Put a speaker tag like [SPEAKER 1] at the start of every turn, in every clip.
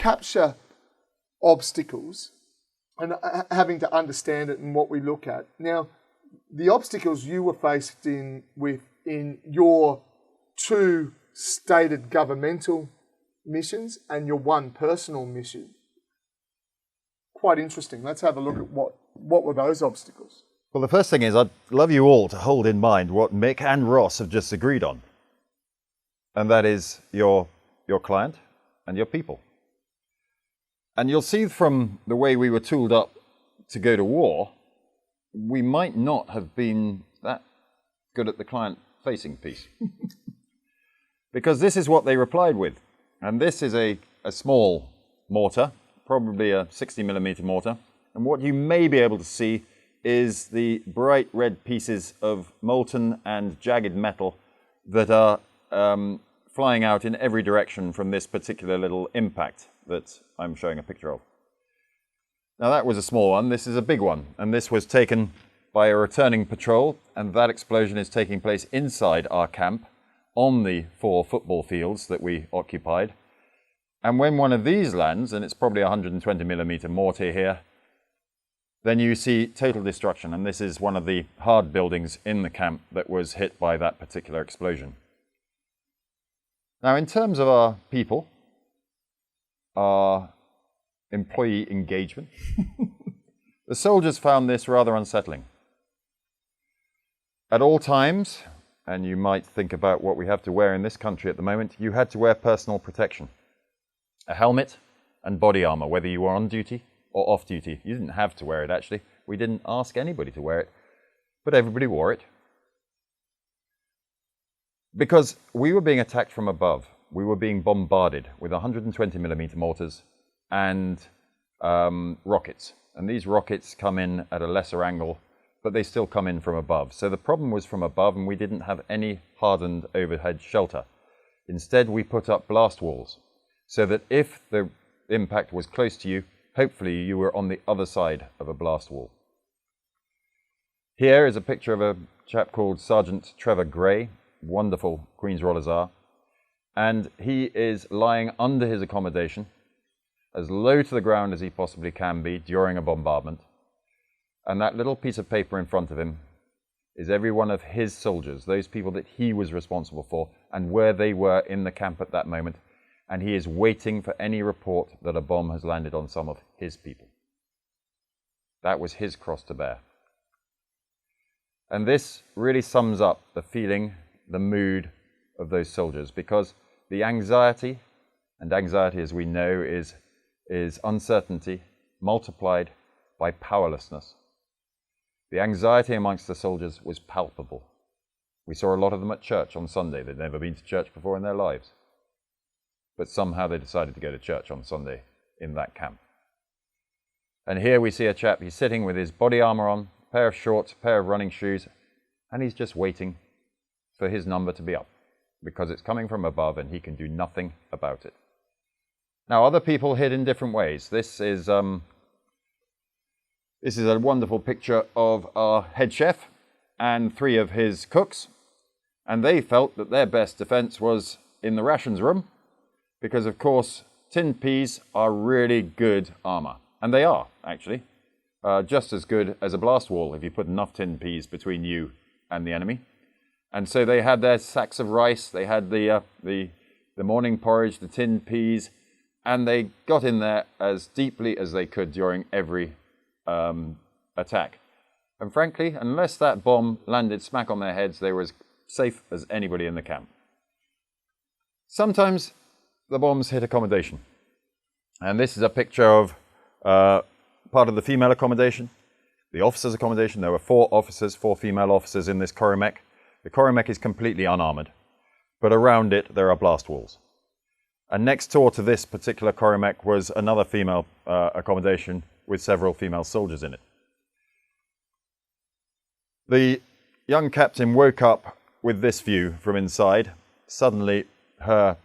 [SPEAKER 1] capture obstacles and having to understand it and what we look at. Now, the obstacles you were faced with in your 2 stated governmental missions and your 1 personal mission, quite interesting. Let's have a look at what were those obstacles.
[SPEAKER 2] Well, the first thing is I'd love you all to hold in mind what Mick and Ross have just agreed on. And that is your client and your people. And you'll see from the way we were tooled up to go to war, we might not have been that good at the client-facing piece. Because this is what they replied with. And this is a small mortar, probably a 60mm mortar. And what you may be able to see is the bright red pieces of molten and jagged metal that are flying out in every direction from this particular little impact that I'm showing a picture of. Now that was a small one, this is a big one, and this was taken by a returning patrol, and that explosion is taking place inside our camp on the 4 football fields that we occupied. And when one of these lands, and it's probably a 120mm mortar here, then you see total destruction, and this is one of the hard buildings in the camp that was hit by that particular explosion. Now, in terms of our people, our employee engagement, the soldiers found this rather unsettling. At all times, and you might think about what we have to wear in this country at the moment, you had to wear personal protection. A helmet and body armor, whether you were on duty or off duty. You didn't have to wear it, actually. We didn't ask anybody to wear it, but everybody wore it. Because we were being attacked from above. We were being bombarded with 120mm mortars and rockets. And these rockets come in at a lesser angle, but they still come in from above. So the problem was from above, and we didn't have any hardened overhead shelter. Instead, we put up blast walls, so that if the impact was close to you, hopefully you were on the other side of a blast wall. Here is a picture of a chap called Sergeant Trevor Gray, wonderful Queen's Rollazar, and he is lying under his accommodation, as low to the ground as he possibly can be during a bombardment. And that little piece of paper in front of him is every one of his soldiers, those people that he was responsible for, and where they were in the camp at that moment. And he is waiting for any report that a bomb has landed on some of his people. That was his cross to bear. And this really sums up the feeling, the mood of those soldiers, because the anxiety, and anxiety as we know is uncertainty multiplied by powerlessness. The anxiety amongst the soldiers was palpable. We saw a lot of them at church on Sunday. They'd never been to church before in their lives. But somehow they decided to go to church on Sunday in that camp. And here we see a chap, he's sitting with his body armor on, a pair of shorts, a pair of running shoes, and he's just waiting for his number to be up, because it's coming from above and he can do nothing about it. Now, other people hid in different ways. This is a wonderful picture of our head chef and 3 of his cooks, and they felt that their best defense was in the rations room, because of course tinned peas are really good armor, and they are actually just as good as a blast wall if you put enough tinned peas between you and the enemy. And so they had their sacks of rice, they had the morning porridge, the tinned peas, and they got in there as deeply as they could during every attack. And frankly, unless that bomb landed smack on their heads, they were as safe as anybody in the camp. Sometimes the bombs hit accommodation. And this is a picture of part of the female accommodation, the officers' accommodation. There were 4 officers, 4 female officers in this Corrimec. The Corrimec is completely unarmored, but around it there are blast walls. And next door to this particular Corrimec was another female accommodation with several female soldiers in it. The young captain woke up with this view from inside. Suddenly her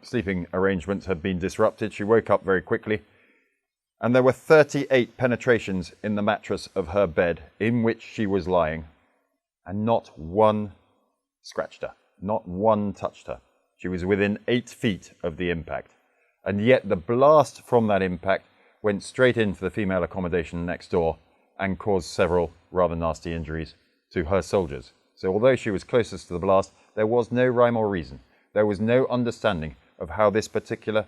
[SPEAKER 2] sleeping arrangements had been disrupted. She woke up very quickly, and there were 38 penetrations in the mattress of her bed in which she was lying, and not one scratched her, not one touched her. She was within 8 feet of the impact. And yet the blast from that impact went straight into the female accommodation next door and caused several rather nasty injuries to her soldiers. So although she was closest to the blast, there was no rhyme or reason. There was no understanding of how this particular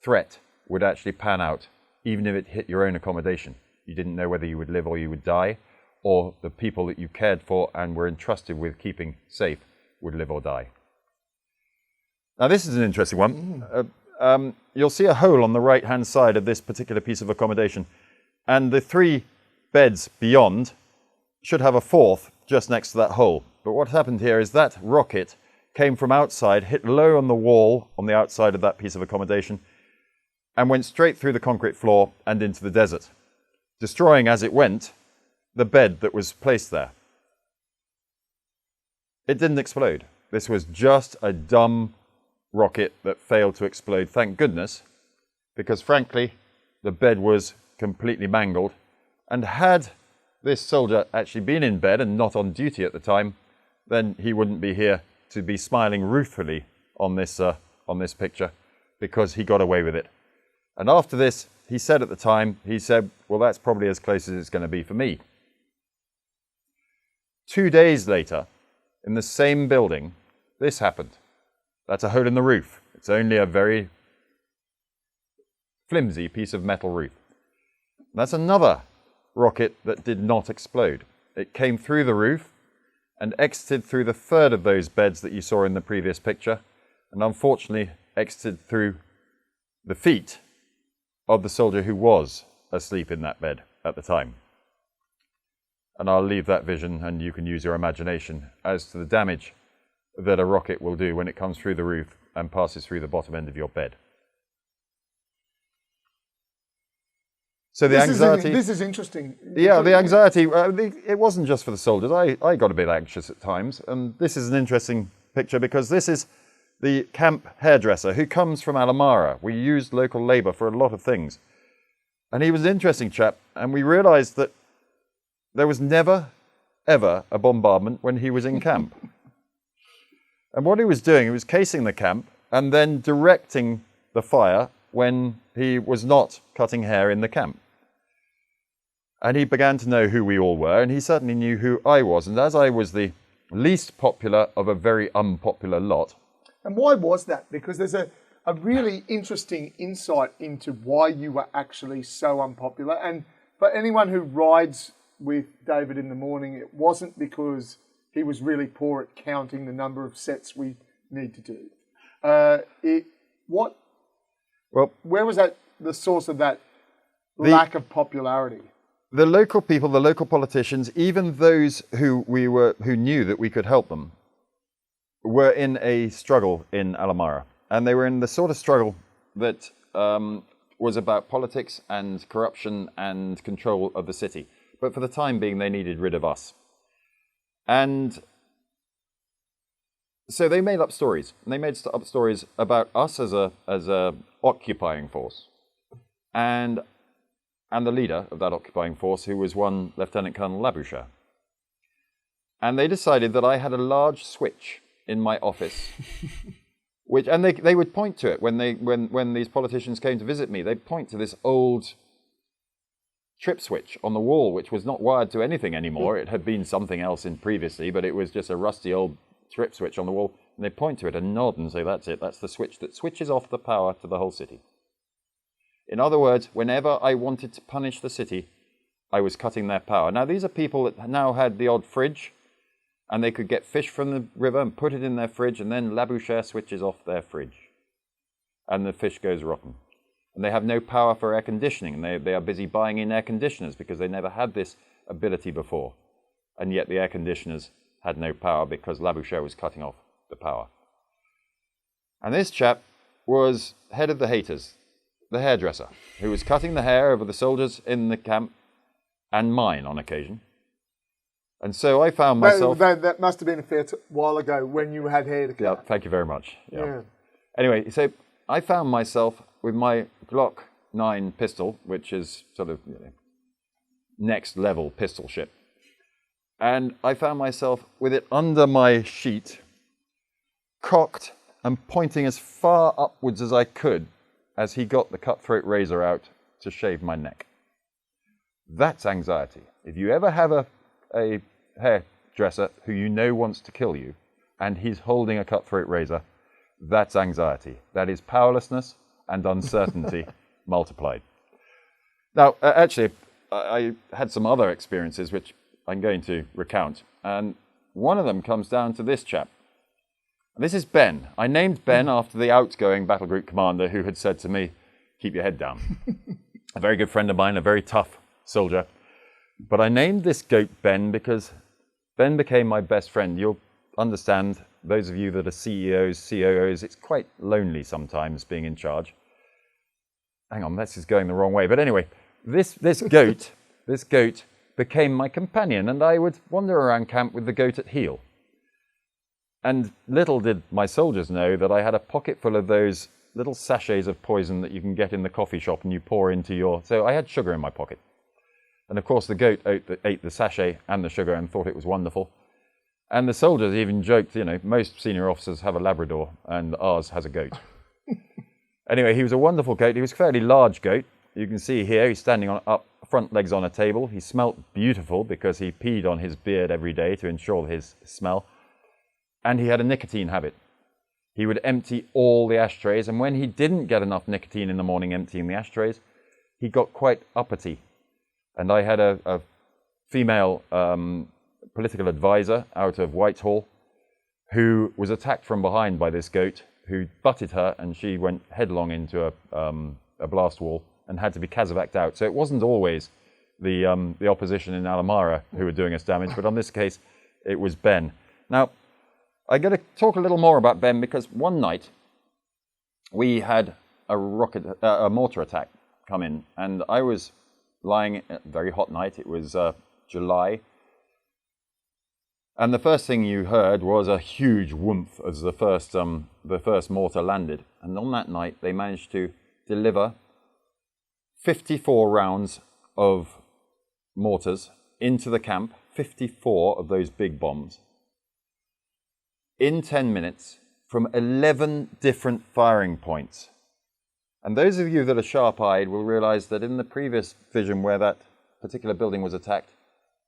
[SPEAKER 2] threat would actually pan out, even if it hit your own accommodation. You didn't know whether you would live or you would die, or the people that you cared for and were entrusted with keeping safe would live or die. Now this is an interesting one. You'll see a hole on the right-hand side of this particular piece of accommodation, and the 3 beds beyond should have a 4th just next to that hole. But what happened here is that rocket came from outside, hit low on the wall on the outside of that piece of accommodation, and went straight through the concrete floor and into the desert, destroying as it went the bed that was placed there. It didn't explode. This was just a dumb rocket that failed to explode, thank goodness, because frankly, the bed was completely mangled. And had this soldier actually been in bed and not on duty at the time, then he wouldn't be here to be smiling ruefully on this picture, because he got away with it. And after this, he said at the time, he said, well, that's probably as close as it's going to be for me. 2 days later, in the same building, this happened. That's a hole in the roof. It's only a very flimsy piece of metal roof. That's another rocket that did not explode. It came through the roof and exited through the 3rd of those beds that you saw in the previous picture, and unfortunately exited through the feet of the soldier who was asleep in that bed at the time. And I'll leave that vision, and you can use your imagination as to the damage that a rocket will do when it comes through the roof and passes through the bottom end of your bed. So the anxiety...
[SPEAKER 1] This is interesting.
[SPEAKER 2] Yeah, the anxiety, it wasn't just for the soldiers. I got a bit anxious at times. And this is an interesting picture because this is the camp hairdresser who comes from Alamara. We used local labour for a lot of things. And he was an interesting chap. And we realised that there was never, ever a bombardment when he was in camp. And what he was doing, he was casing the camp and then directing the fire when he was not cutting hair in the camp. And he began to know who we all were, and he certainly knew who I was. And as I was the least popular of a very unpopular lot.
[SPEAKER 1] And why was that? Because there's a really interesting insight into why you were actually so unpopular. And for anyone who rides with David in the morning, it wasn't because he was really poor at counting the number of sets we need to do. Where was that the source of that lack of popularity?
[SPEAKER 2] The local people, the local politicians, even those who knew that we could help them, were in a struggle in Alamara. And they were in the sort of struggle that was about politics and corruption and control of the city. But for the time being, they needed rid of us. And so they made up stories. And they made up stories about us as a occupying force. And the leader of that occupying force, who was one Lieutenant Colonel Labouchere. And they decided that I had a large switch in my office, and they would point to it when these politicians came to visit me. They'd point to this old trip switch on the wall, which was not wired to anything anymore. It had been something else previously, but it was just a rusty old trip switch on the wall. And they'd point to it and nod and say, that's it, that's the switch that switches off the power to the whole city. In other words, whenever I wanted to punish the city, I was cutting their power. Now, these are people that now had the odd fridge, and they could get fish from the river and put it in their fridge, and then Labouchere switches off their fridge, and the fish goes rotten. And they have no power for air conditioning, and they are busy buying in air conditioners because they never had this ability before. And yet the air conditioners had no power because Labouchere was cutting off the power. And this chap was head of the haters, the hairdresser, who was cutting the hair over the soldiers in the camp and mine on occasion. And so I found myself...
[SPEAKER 1] That must have been a fair while ago when you had hair to cut.
[SPEAKER 2] Yeah, thank you very much. Yeah. Anyway, so I found myself with my Glock 9 pistol, which is sort of next level pistol ship. And I found myself with it under my sheet, cocked and pointing as far upwards as I could as he got the cutthroat razor out to shave my neck. That's anxiety. If you ever have a hairdresser who you know wants to kill you, and he's holding a cutthroat razor, that's anxiety. That is powerlessness and uncertainty multiplied. Now, actually, I had some other experiences which I'm going to recount, and one of them comes down to this chap. This is Ben. I named Ben after the outgoing battle group commander who had said to me, "Keep your head down." A very good friend of mine, a very tough soldier. But I named this goat Ben because Ben became my best friend. You'll understand, those of you that are CEOs, COOs, it's quite lonely sometimes being in charge. Hang on, this is going the wrong way. But anyway, this goat became my companion, and I would wander around camp with the goat at heel. And little did my soldiers know that I had a pocket full of those little sachets of poison that you can get in the coffee shop and you pour into your... So I had sugar in my pocket. And of course the goat ate the sachet and the sugar and thought it was wonderful. And the soldiers even joked, you know, most senior officers have a Labrador and ours has a goat. Anyway, he was a wonderful goat. He was a fairly large goat. You can see here he's standing on up front legs on a table. He smelt beautiful because he peed on his beard every day to ensure his smell. And he had a nicotine habit. He would empty all the ashtrays, and when he didn't get enough nicotine in the morning emptying the ashtrays, he got quite uppity. And I had a female political advisor out of Whitehall who was attacked from behind by this goat, who butted her, and she went headlong into a blast wall and had to be casevaced out. So it wasn't always the opposition in Alamara who were doing us damage, but on this case, it was Ben. Now, I got to talk a little more about Ben because one night we had a mortar attack come in, and I was lying a very hot night. It was July, and the first thing you heard was a huge whoomph as the first mortar landed. And on that night, they managed to deliver 54 rounds of mortars into the camp, 54 of those big bombs, in 10 minutes from 11 different firing points. And those of you that are sharp-eyed will realize that in the previous vision where that particular building was attacked,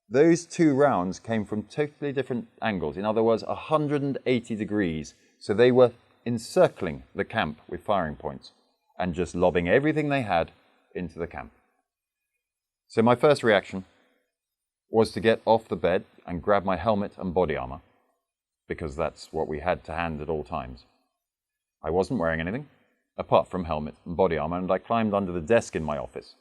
[SPEAKER 2] those 2 rounds came from totally different angles. In other words, 180 degrees. So they were encircling the camp with firing points and just lobbing everything they had into the camp. So my first reaction was to get off the bed and grab my helmet and body armor, because that's what we had to hand at all times. I wasn't wearing anything apart from helmet and body armor, and I climbed under the desk in my office,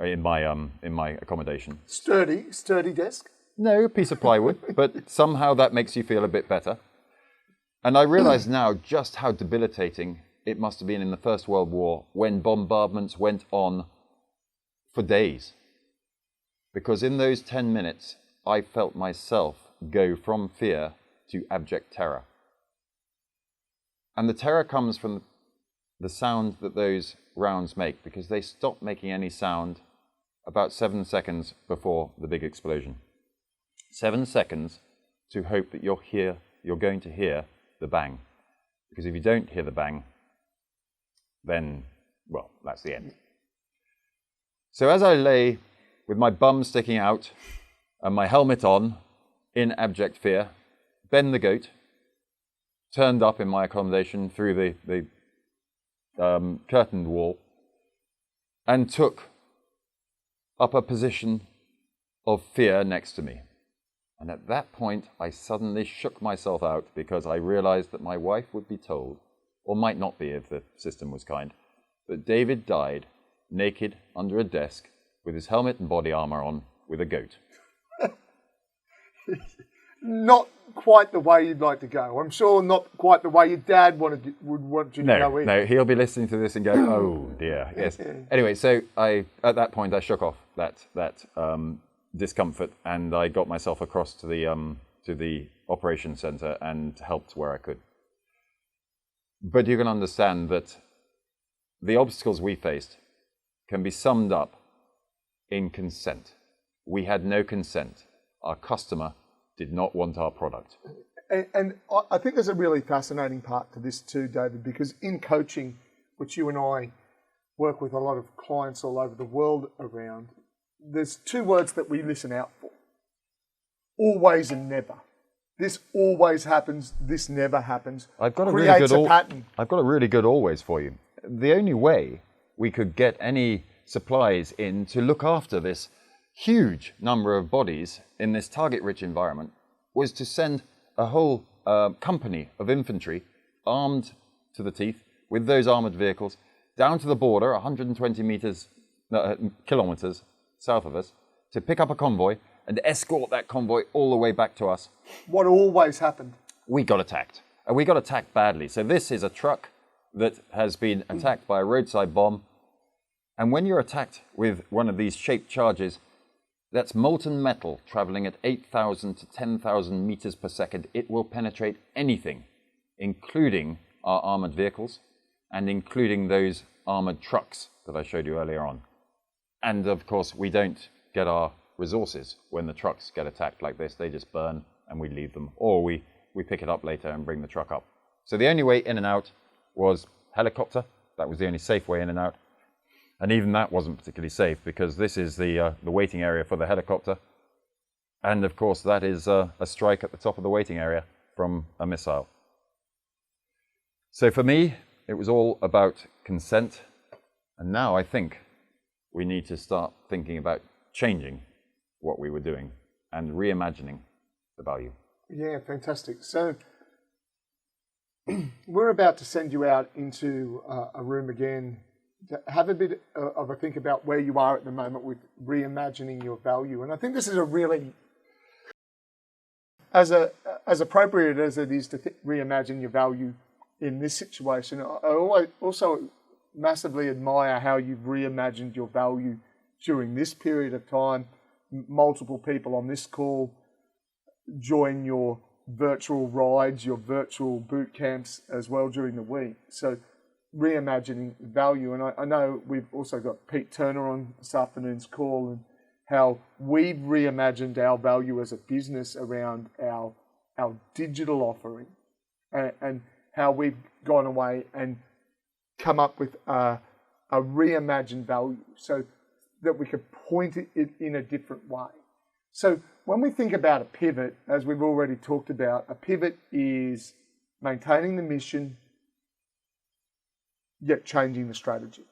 [SPEAKER 2] in my accommodation.
[SPEAKER 1] Sturdy desk?
[SPEAKER 2] No, a piece of plywood, but somehow that makes you feel a bit better. And I realize now just how debilitating it must have been in the First World War when bombardments went on for days. Because in those 10 minutes, I felt myself go from fear to abject terror. And the terror comes from the sound that those rounds make, because they stop making any sound about 7 seconds before the big explosion. 7 seconds to hope that you're going to hear the bang. Because if you don't hear the bang, then, well, that's the end. So as I lay with my bum sticking out and my helmet on, in abject fear, Ben the goat turned up in my accommodation through the curtained wall and took up a position of fear next to me. And at that point, I suddenly shook myself out because I realized that my wife would be told, or might not be if the system was kind, that David died naked under a desk with his helmet and body armor on with a goat.
[SPEAKER 1] Not quite the way you'd like to go. I'm sure not quite the way your dad would want you to go in.
[SPEAKER 2] No, he'll be listening to this and go, oh dear, yes. Anyway, so at that point I shook off that discomfort, and I got myself across to the operations center and helped where I could. But you can understand that the obstacles we faced can be summed up in consent. We had no consent. Our customer did not want our product.
[SPEAKER 1] And I think there's a really fascinating part to this too, David, because in coaching, which you and I work with a lot of clients all over the world around, there's two words that we listen out for. Always and never. This always happens, this never happens.
[SPEAKER 2] I've got a
[SPEAKER 1] pattern.
[SPEAKER 2] I've got a really good always for you. The only way we could get any supplies in to look after this huge number of bodies in this target-rich environment was to send a whole company of infantry armed to the teeth with those armored vehicles down to the border, 120 kilometers south of us, to pick up a convoy and escort that convoy all the way back to us.
[SPEAKER 1] What always happened?
[SPEAKER 2] We got attacked. And we got attacked badly. So this is a truck that has been attacked by a roadside bomb. And when you're attacked with one of these shaped charges, that's molten metal traveling at 8,000 to 10,000 meters per second. It will penetrate anything, including our armored vehicles and including those armored trucks that I showed you earlier on. And of course, we don't get our resources when the trucks get attacked like this. They just burn and we leave them, or we pick it up later and bring the truck up. So the only way in and out was helicopter. That was the only safe way in and out. And even that wasn't particularly safe because this is the waiting area for the helicopter. And of course, that is a strike at the top of the waiting area from a missile. So for me, it was all about consent. And now I think we need to start thinking about changing what we were doing and reimagining the value.
[SPEAKER 1] Yeah, fantastic. So we're about to send you out into a room again to have a bit of a think about where you are at the moment with reimagining your value. And I think this is a really, as appropriate as it is to reimagine your value in this situation, I also massively admire how you've reimagined your value during this period of time. Multiple people on this call join your virtual rides, your virtual boot camps as well during the week. So reimagining value. And I know we've also got Pete Turner on this afternoon's call and how we've reimagined our value as a business around our digital offering and how we've gone away and come up with a reimagined value so that we could point it in a different way. So when we think about a pivot, as we've already talked about, a pivot is maintaining the mission, yet changing the strategy.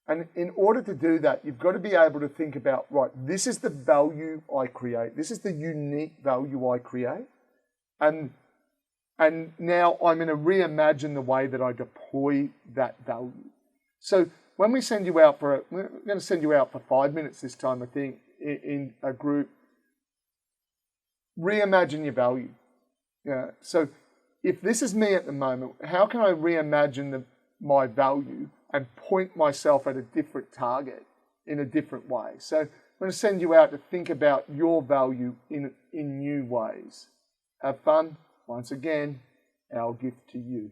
[SPEAKER 1] And in order to do that, you've got to be able to think about, right, this is the value I create. This is the unique value I create. And now I'm going to reimagine the way that I deploy that value. So when we send you out we're going to send you out for 5 minutes this time, I think, in a group. Reimagine your value. Yeah. So if this is me at the moment, how can I reimagine my value and point myself at a different target in a different way? So I'm going to send you out to think about your value in new ways. Have fun. Once again, our gift to you.